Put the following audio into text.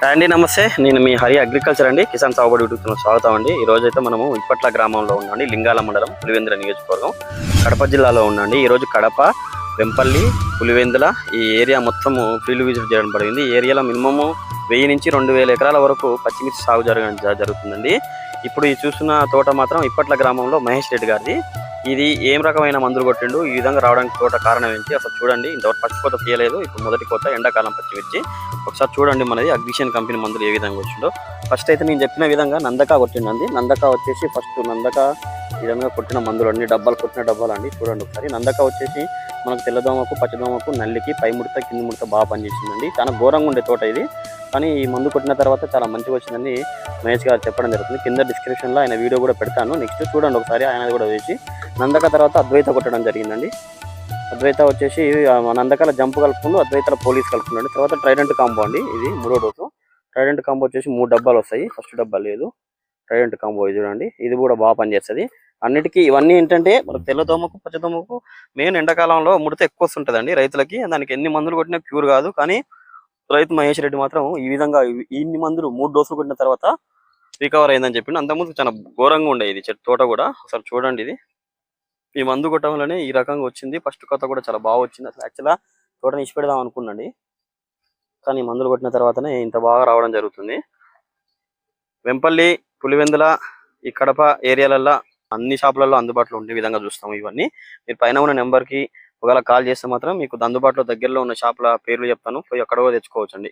అండి నమస్తే, నేను మీ హరి అగ్రికల్చర్ అండి. కిసాన్ సాగుబడి యూట్యూబ్ ఛానల్ స్వాగతం అండి. ఈ రోజు అయితే మనము ఇప్పట్ల గ్రామంలో ఉన్నాండి. లింగాల మండలం, పులివెందుల నియోజకవర్గం, కడప జిల్లాలో ఉన్నాండి. ఈ రోజు కడప, వెంపల్లి, పులివెందుల ఈ ఏరియా మొత్తము ఫీల్డ్ విజిట్ చేయడం పడింది. ఈ ఏరియాలో మినిమము 1000 నుంచి 2000 ఎకరాల వరకు పచ్చిమిర్చి సాగు జరుగుతుందండి. ఇప్పుడు ఈ చూస్తున్న తోట మాత్రం ఇప్పట్ల గ్రామంలో మహేష్ రెడ్డి గారిది. ఇది ఏం రకమైన మందులు కొట్టిండు, ఈ విధంగా రావడానికి తోట కారణం ఏంటి అసలు చూడండి. ఇంతవరకు ఫస్ట్ కోత తీయలేదు, ఇప్పుడు మొదటి కోత ఎండాకాలం పచ్చిమిర్చి. ఒకసారి చూడండి మనది అగ్రిషన్ కంపెనీ మందులు ఏ విధంగా వచ్చిందో. ఫస్ట్ అయితే నేను చెప్పిన విధంగా నందక కొట్టిండండి. నందక వచ్చేసి ఫస్ట్ నందక ఈ విధంగా కొట్టిన మందులు అన్ని డబ్బాలు కొట్టిన డబ్బాలు అండి. చూడండి ఒకసారి. నందక వచ్చేసి మనకు తెల్లదోమకు, పచ్చదోమకు, నల్లికి, పై ముడత, కింది ముడత బాగా పనిచేసిందండి. చాలా ఘోరంగా ఉండే తోట ఇది, కానీ ఈ మందు కొట్టిన తర్వాత చాలా మంచిగా వచ్చిందని మహేష్ గారు చెప్పడం జరుగుతుంది. కింద డిస్క్రిప్షన్లో ఆయన వీడియో కూడా పెడతాను. నెక్స్ట్ చూడండి ఒకసారి, ఆయన కూడా వేసి నందక తర్వాత అద్వైత కొట్టడం జరిగిందండి. అద్వైత వచ్చేసి నందకాల జంపు కలుపుకుంటూ అద్వైతల పోలీస్ కలుపుకున్నాడు. తర్వాత ట్రైడెంట్ కాంబో అండి, ఇది 3వ డోసు. ట్రైడెంట్ కాంబో వచ్చేసి 3 డబ్బాలు వస్తాయి, ఫస్ట్ డబ్బా లేదు. ట్రైడెంట్ కాంబో ఇది చూడండి, ఇది కూడా బాగా పనిచేస్తుంది అన్నిటికీ. ఇవన్నీ ఏంటంటే మనకు తెల్లదోమకు, పచ్చదోమకు మెయిన్ ఎండాకాలంలో ముడత ఎక్కువ వస్తుంటుందండి రైతులకి. దానికి ఎన్ని మందులు కొట్టినా క్యూర్ కాదు, కానీ రైతు మహేష్ రెడ్డి మాత్రం ఈ విధంగా ఇన్ని మందులు 3 డోసులు కొట్టిన తర్వాత రికవర్ అయిందని చెప్పిండు. అంతకుముందు చాలా ఘోరంగా ఉండే ఇది తోట కూడా. ఒకసారి చూడండి, ఇది ఈ మందు కొట్టడం వల్లనే ఈ రకంగా వచ్చింది. ఫస్ట్ కొత్త కూడా చాలా బాగా వచ్చింది. అసలు యాక్చువల్గా తోటని ఇచ్చి పెడదాం అనుకున్నాండి, కానీ మందులు కొట్టిన తర్వాతనే ఇంత బాగా రావడం జరుగుతుంది. వెంపల్లి, పులివెందుల, ఈ కడప ఏరియాలలో అన్ని షాపులలో అందుబాటులో ఉండే విధంగా చూస్తాము. ఇవన్నీ మీరు పైన ఉన్న నెంబర్కి ఒకవేళ కాల్ చేస్తే మాత్రం మీకు అందుబాటులో దగ్గరలో ఉన్న షాపుల పేర్లు చెప్తాను, పోయి అక్కడ కూడా తెచ్చుకోవచ్చండి.